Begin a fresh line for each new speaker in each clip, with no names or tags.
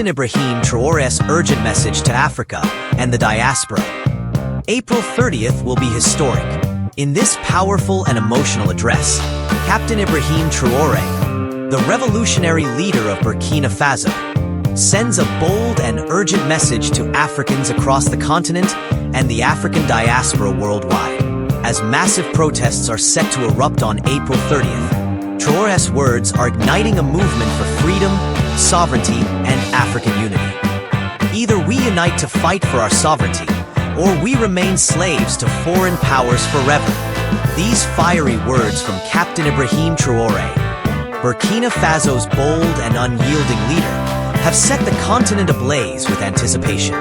Captain Ibrahim Traoré's urgent message to Africa and the diaspora. April 30th will be historic. In this powerful and emotional address, Captain Ibrahim Traoré, the revolutionary leader of Burkina Faso, sends a bold and urgent message to Africans across the continent and the African diaspora worldwide. As massive protests are set to erupt on April 30th, Traoré's words are igniting a movement for freedom, sovereignty, and African unity. Either we unite to fight for our sovereignty, or we remain slaves to foreign powers forever. These fiery words from Captain Ibrahim Traoré, Burkina Faso's bold and unyielding leader, have set the continent ablaze with anticipation.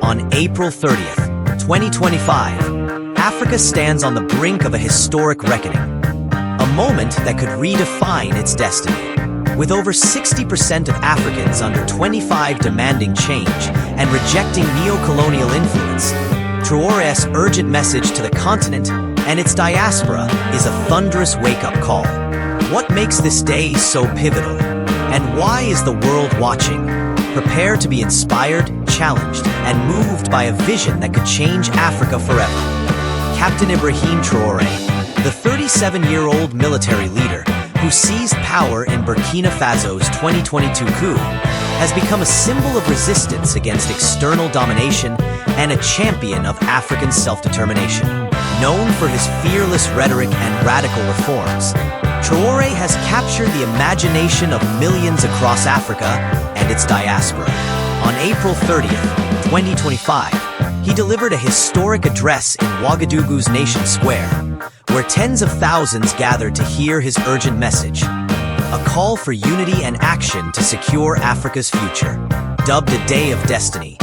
On April 30th, 2025, Africa stands on the brink of a historic reckoning. A moment that could redefine its destiny. With over 60% of Africans under 25 demanding change and rejecting neocolonial influence, Traoré's urgent message to the continent and its diaspora is a thunderous wake-up call. What makes this day so pivotal? And why is the world watching? Prepare to be inspired, challenged, and moved by a vision that could change Africa forever. Captain Ibrahim Traoré, the 37-year-old military leader who seized power in Burkina Faso's 2022 coup, has become a symbol of resistance against external domination and a champion of African self-determination. Known for his fearless rhetoric and radical reforms, Traoré has captured the imagination of millions across Africa and its diaspora. On April 30th, 2025, he delivered a historic address in Ouagadougou's Nation Square, where tens of thousands gathered to hear his urgent message, a call for unity and action to secure Africa's future. Dubbed a Day of Destiny,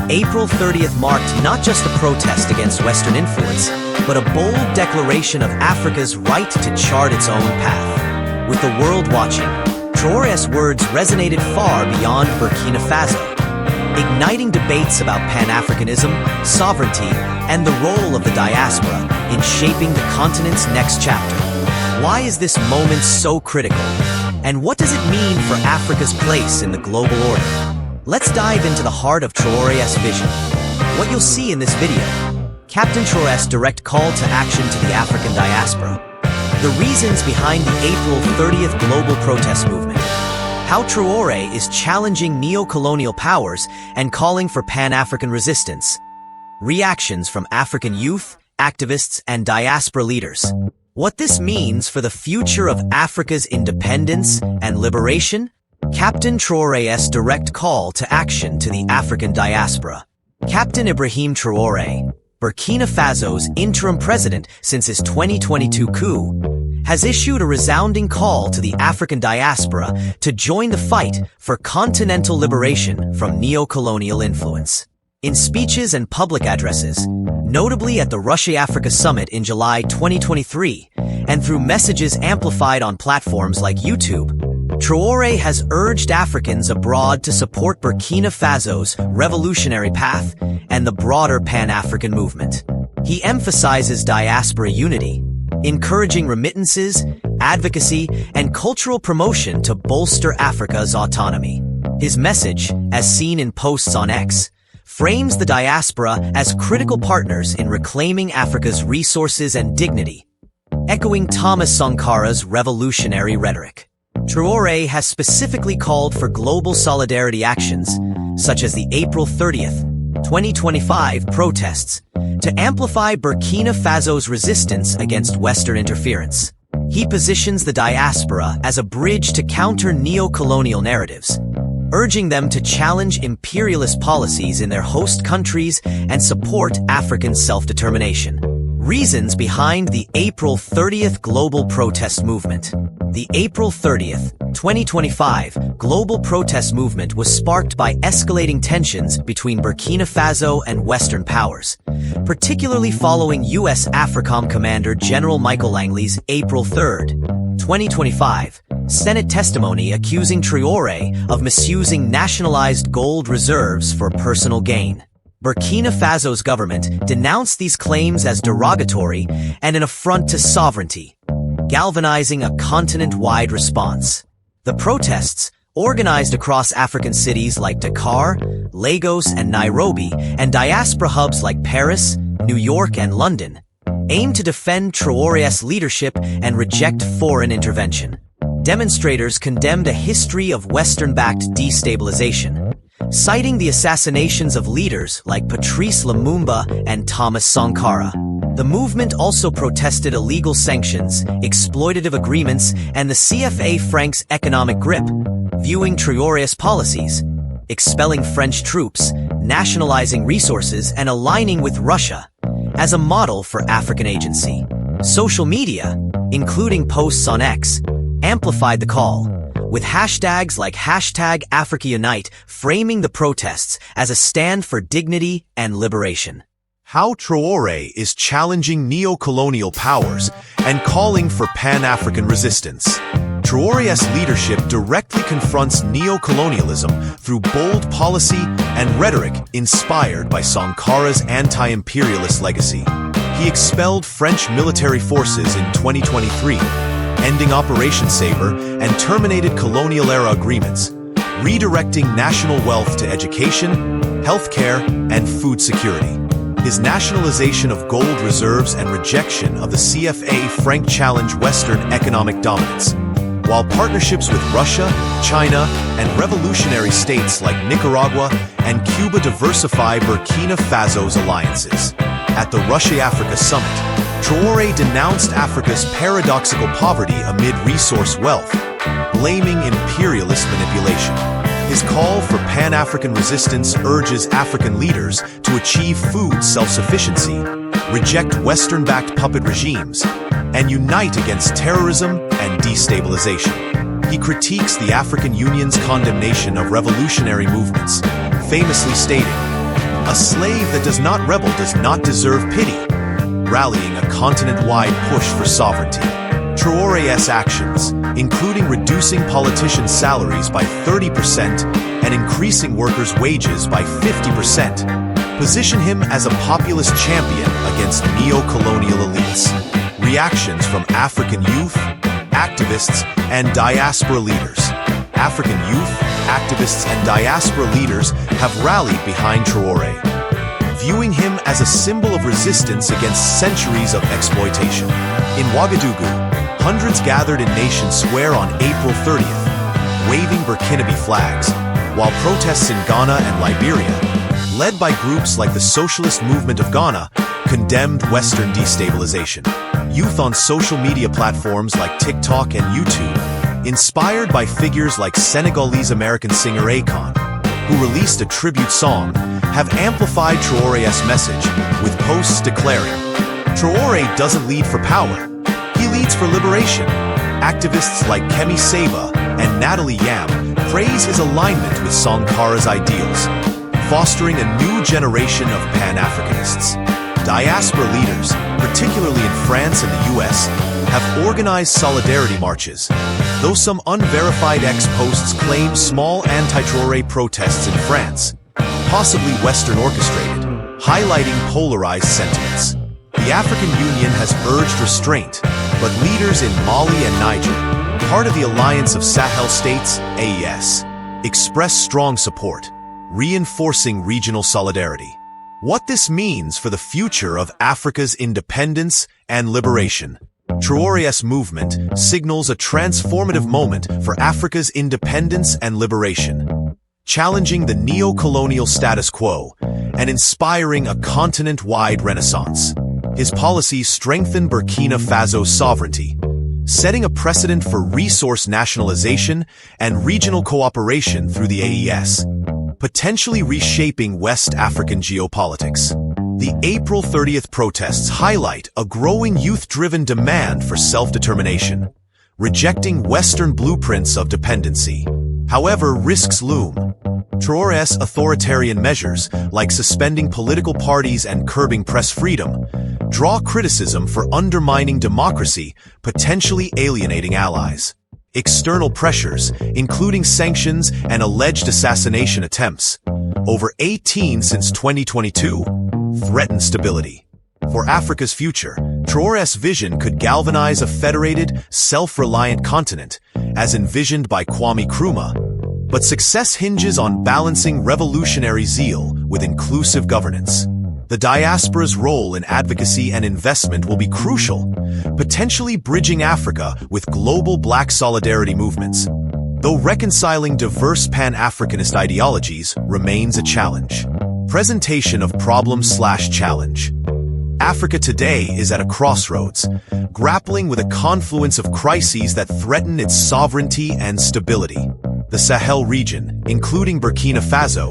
April 30th marked not just a protest against Western influence, but a bold declaration of Africa's right to chart its own path. With the world watching, Traoré's words resonated far beyond Burkina Faso, igniting debates about Pan-Africanism, sovereignty, and the role of the diaspora in shaping the continent's next chapter. Why is this moment so critical? And what does it mean for Africa's place in the global order? Let's dive into the heart of Traoré's vision. What you'll see in this video: Captain Traoré's direct call to action to the African diaspora, the reasons behind the April 30th global protest movement, how Traoré is challenging neo-colonial powers and calling for Pan-African resistance, reactions from African youth, activists, and diaspora leaders, what this means for the future of Africa's independence and liberation, Captain Traoré's direct call to action to the African diaspora. Captain Ibrahim Traoré, Burkina Faso's interim president since his 2022 coup, has issued a resounding call to the African diaspora to join the fight for continental liberation from neo-colonial influence. In speeches and public addresses, notably at the Russia-Africa Summit in July 2023, and through messages amplified on platforms like YouTube, Traoré has urged Africans abroad to support Burkina Faso's revolutionary path and the broader Pan-African movement. He emphasizes diaspora unity, encouraging remittances, advocacy, and cultural promotion to bolster Africa's autonomy. His message, as seen in posts on X, frames the diaspora as critical partners in reclaiming Africa's resources and dignity, echoing Thomas Sankara's revolutionary rhetoric. Traoré has specifically called for global solidarity actions, such as the April 30th, 2025 protests, to amplify Burkina Faso's resistance against Western interference. He positions the diaspora as a bridge to counter neo-colonial narratives, urging them to challenge imperialist policies in their host countries and support African self-determination. Reasons behind the April 30th global protest movement. The April 30th, 2025 global protest movement was sparked by escalating tensions between Burkina Faso and Western powers, particularly following U.S. AFRICOM Commander General Michael Langley's April 3rd, 2025 Senate testimony accusing Traoré of misusing nationalized gold reserves for personal gain. Burkina Faso's government denounced these claims as derogatory and an affront to sovereignty, galvanizing a continent-wide response. The protests, Organized across African cities like Dakar, Lagos, and Nairobi, and diaspora hubs like Paris, New York, and London, aim to defend Traoré's leadership and reject foreign intervention. Demonstrators condemned a history of Western-backed destabilization, citing the assassinations of leaders like Patrice Lumumba and Thomas Sankara. The movement also protested illegal sanctions, exploitative agreements, and the CFA franc's economic grip, viewing Traoré's policies, expelling French troops, nationalizing resources, and aligning with Russia, as a model for African agency. Social media, including posts on X, amplified the call, with hashtags like #AfricaUnite framing the protests as a stand for dignity and liberation.
How Traoré is challenging neocolonial powers and calling for Pan-African resistance. Traoré's leadership directly confronts neocolonialism through bold policy and rhetoric inspired by Sankara's anti-imperialist legacy. He expelled French military forces in 2023, ending Operation Sabre and terminated colonial-era agreements, redirecting national wealth to education, healthcare, and food security. His nationalization of gold reserves and rejection of the CFA franc challenge Western economic dominance, while partnerships with Russia, China, and revolutionary states like Nicaragua and Cuba diversify Burkina Faso's alliances. At the Russia-Africa Summit, Traoré denounced Africa's paradoxical poverty amid resource wealth, blaming imperialist manipulation. His call for Pan-African resistance urges African leaders to achieve food self-sufficiency, reject Western-backed puppet regimes, and unite against terrorism and destabilization. He critiques the African Union's condemnation of revolutionary movements, famously stating, "A slave that does not rebel does not deserve pity," rallying a continent-wide push for sovereignty. Traoré's actions, including reducing politicians' salaries by 30% and increasing workers' wages by 50%, position him as a populist champion against neo-colonial elites. Reactions from African youth, activists, and diaspora leaders. African youth, activists, and diaspora leaders have rallied behind Traoré, viewing him as a symbol of resistance against centuries of exploitation. In Ouagadougou, hundreds gathered in Nation Square on April 30th, waving Burkinabe flags, while protests in Ghana and Liberia, led by groups like the Socialist Movement of Ghana, condemned Western destabilization. Youth on social media platforms like TikTok and YouTube, inspired by figures like Senegalese-American singer Akon, who released a tribute song, have amplified Traoré's message, with posts declaring, "Traoré doesn't lead for power, he leads for liberation." Activists like Kemi Seba and Natalie Yam praise his alignment with Sankara's ideals, fostering a new generation of Pan-Africanists. Diaspora leaders, particularly in France and the US, have organized solidarity marches, though some unverified X posts claim small anti-Traoré protests in France, possibly Western orchestrated, highlighting polarized sentiments. The African Union has urged restraint, but leaders in Mali and Niger, part of the Alliance of Sahel States, AES, expressed strong support, reinforcing regional solidarity. What this means for the future of Africa's independence and liberation. Traoré's movement signals a transformative moment for Africa's independence and liberation, challenging the neo-colonial status quo and inspiring a continent-wide renaissance. His policies strengthen Burkina Faso's sovereignty, setting a precedent for resource nationalization and regional cooperation through the AES, potentially reshaping West African geopolitics. The April 30th protests highlight a growing youth-driven demand for self-determination, rejecting Western blueprints of dependency. However, risks loom. Traoré's authoritarian measures, like suspending political parties and curbing press freedom, draw criticism for undermining democracy, potentially alienating allies. External pressures, including sanctions and alleged assassination attempts, over 18 since 2022, threaten stability. For Africa's future, Traoré's vision could galvanize a federated, self-reliant continent, as envisioned by Kwame Nkrumah, But success hinges on balancing revolutionary zeal with inclusive governance. The diaspora's role in advocacy and investment will be crucial, potentially bridging Africa with global Black solidarity movements. Though reconciling diverse Pan-Africanist ideologies remains a challenge. Presentation of problem/challenge. Africa today is at a crossroads, grappling with a confluence of crises that threaten its sovereignty and stability. The Sahel region, including Burkina Faso,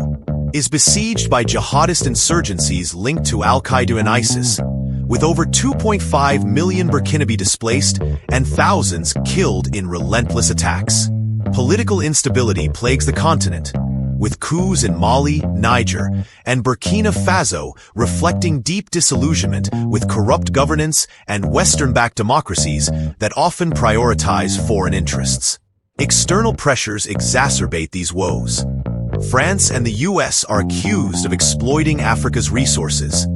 is besieged by jihadist insurgencies linked to Al-Qaeda and ISIS, with over 2.5 million Burkinabe displaced and thousands killed in relentless attacks. Political instability plagues the continent, with coups in Mali, Niger, and Burkina Faso reflecting deep disillusionment with corrupt governance and Western-backed democracies that often prioritize foreign interests. External pressures exacerbate these woes. France and the US are accused of exploiting Africa's resources,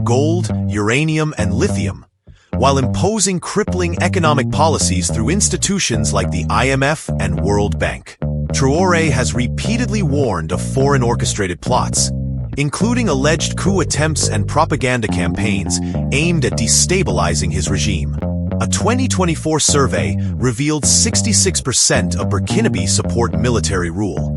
gold, uranium, and lithium, while imposing crippling economic policies through institutions like the IMF and World Bank. Traoré has repeatedly warned of foreign orchestrated plots, including alleged coup attempts and propaganda campaigns aimed at destabilizing his regime. A 2024 survey revealed 66% of Burkinabe support military rule,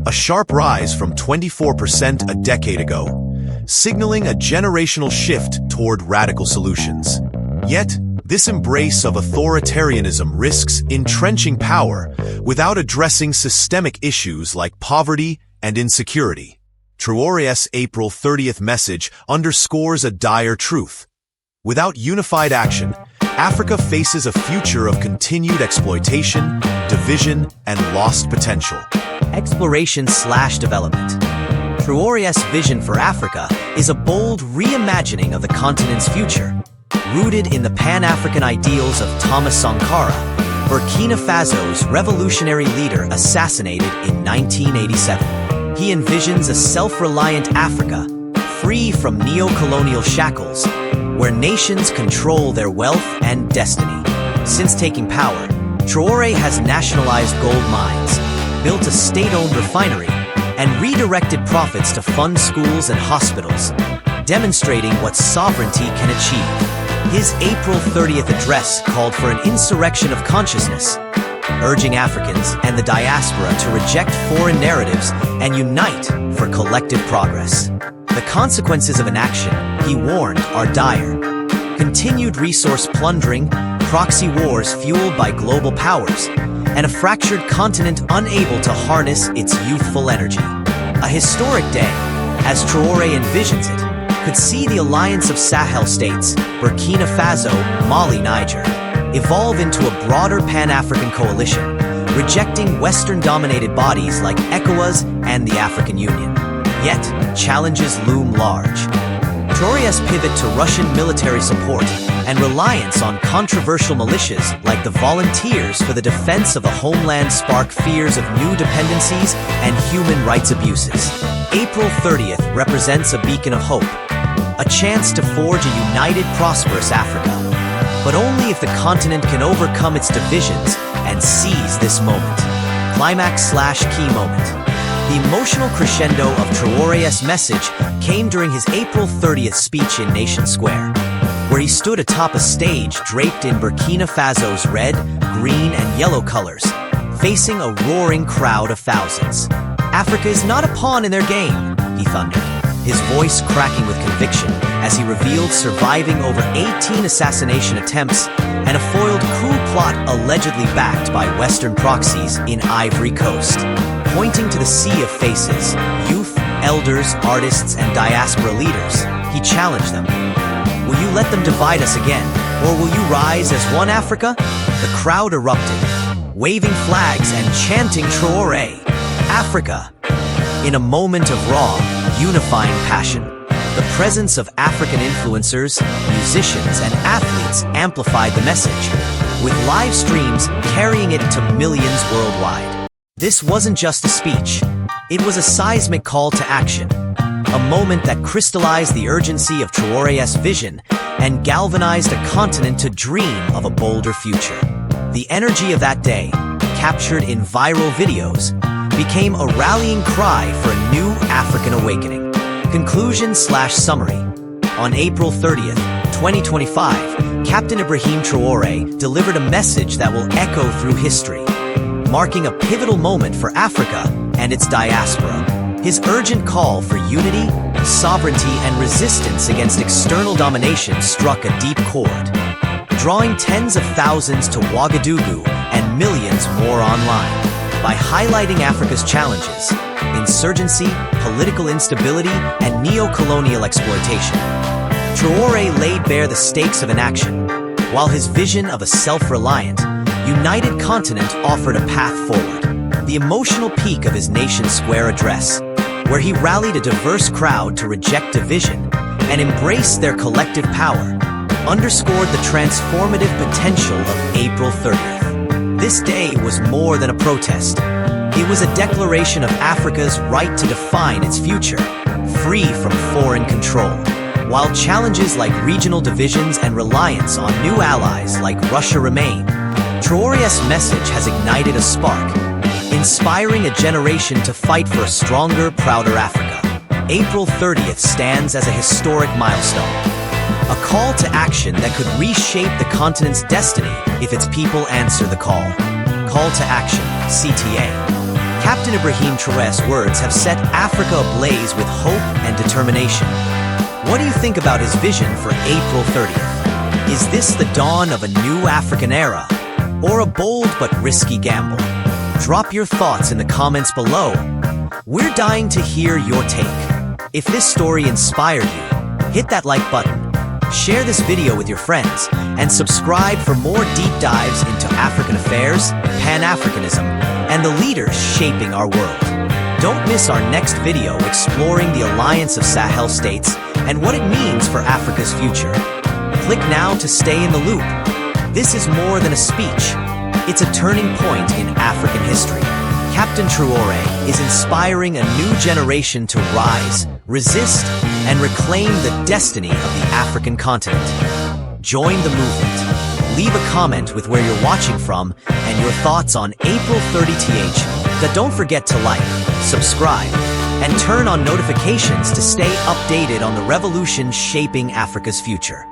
a sharp rise from 24% a decade ago, signaling a generational shift toward radical solutions. Yet, this embrace of authoritarianism risks entrenching power without addressing systemic issues like poverty and insecurity. Traoré's April 30th message underscores a dire truth. Without unified action, Africa faces a future of continued exploitation, division, and lost potential.
Exploration/development. Traoré's vision for Africa is a bold reimagining of the continent's future. Rooted in the Pan-African ideals of Thomas Sankara, Burkina Faso's revolutionary leader assassinated in 1987. He envisions a self-reliant Africa, free from neocolonial shackles, where nations control their wealth and destiny. Since taking power, Traoré has nationalized gold mines, built a state-owned refinery, and redirected profits to fund schools and hospitals, demonstrating what sovereignty can achieve. His April 30th address called for an insurrection of consciousness, urging Africans and the diaspora to reject foreign narratives and unite for collective progress. The consequences of inaction, he warned, are dire. Continued resource plundering, proxy wars fueled by global powers, and a fractured continent unable to harness its youthful energy. A historic day, as Traoré envisions it, could see the alliance of Sahel states, Burkina Faso, Mali, Niger, evolve into a broader Pan-African coalition, rejecting Western-dominated bodies like ECOWAS and the African Union. Yet, challenges loom large. Traoré's pivot to Russian military support and reliance on controversial militias like the Volunteers for the Defense of the Homeland spark fears of new dependencies and human rights abuses. April 30th represents a beacon of hope, a chance to forge a united, prosperous Africa. But only if the continent can overcome its divisions and seize this moment. Climax/key moment. The emotional crescendo of Traoré's message came during his April 30th speech in Nation Square, where he stood atop a stage draped in Burkina Faso's red, green, and yellow colors, facing a roaring crowd of thousands. Africa is not a pawn in their game, he thundered, his voice cracking with conviction as he revealed surviving over 18 assassination attempts and a foiled coup plot allegedly backed by Western proxies in Ivory Coast. Pointing to the sea of faces, youth, elders, artists, and diaspora leaders, he challenged them. Will you let them divide us again, or will you rise as one Africa? The crowd erupted, waving flags and chanting Traoré, Africa. In a moment of raw, unifying passion, the presence of African influencers, musicians, and athletes amplified the message, with live streams carrying it to millions worldwide. This wasn't just a speech. It was a seismic call to action, a moment that crystallized the urgency of Traoré's vision and galvanized a continent to dream of a bolder future. The energy of that day, captured in viral videos, became a rallying cry for a new African awakening. Conclusion/summary. On April 30th, 2025, Captain Ibrahim Traoré delivered a message that will echo through history, marking a pivotal moment for Africa and its diaspora. His urgent call for unity, sovereignty, and resistance against external domination struck a deep chord, drawing tens of thousands to Ouagadougou and millions more online. By highlighting Africa's challenges, insurgency, political instability, and neocolonial exploitation, Traoré laid bare the stakes of inaction, while his vision of a self-reliant, united continent offered a path forward. The emotional peak of his Nation Square address, where he rallied a diverse crowd to reject division and embrace their collective power, underscored the transformative potential of April 30th. This day was more than a protest. It was a declaration of Africa's right to define its future, free from foreign control. While challenges like regional divisions and reliance on new allies like Russia remain, Traoré's message has ignited a spark, inspiring a generation to fight for a stronger, prouder Africa. April 30th stands as a historic milestone, a call to action that could reshape the continent's destiny if its people answer the call. Call to action, CTA. Captain Ibrahim Traoré's words have set Africa ablaze with hope and determination. What do you think about his vision for April 30th? Is this the dawn of a new African era, or a bold but risky gamble? Drop your thoughts in the comments below. We're dying to hear your take. If this story inspired you, hit that like button, share this video with your friends, and subscribe for more deep dives into African affairs, Pan-Africanism, and the leaders shaping our world. Don't miss our next video exploring the alliance of Sahel states and what it means for Africa's future. Click now to stay in the loop. This is more than a speech. It's a turning point in African history. Captain Traoré is inspiring a new generation to rise, resist, and reclaim the destiny of the African continent. Join the movement. Leave a comment with where you're watching from and your thoughts on April 30th. Don't forget to like, subscribe, and turn on notifications to stay updated on the revolution shaping Africa's future.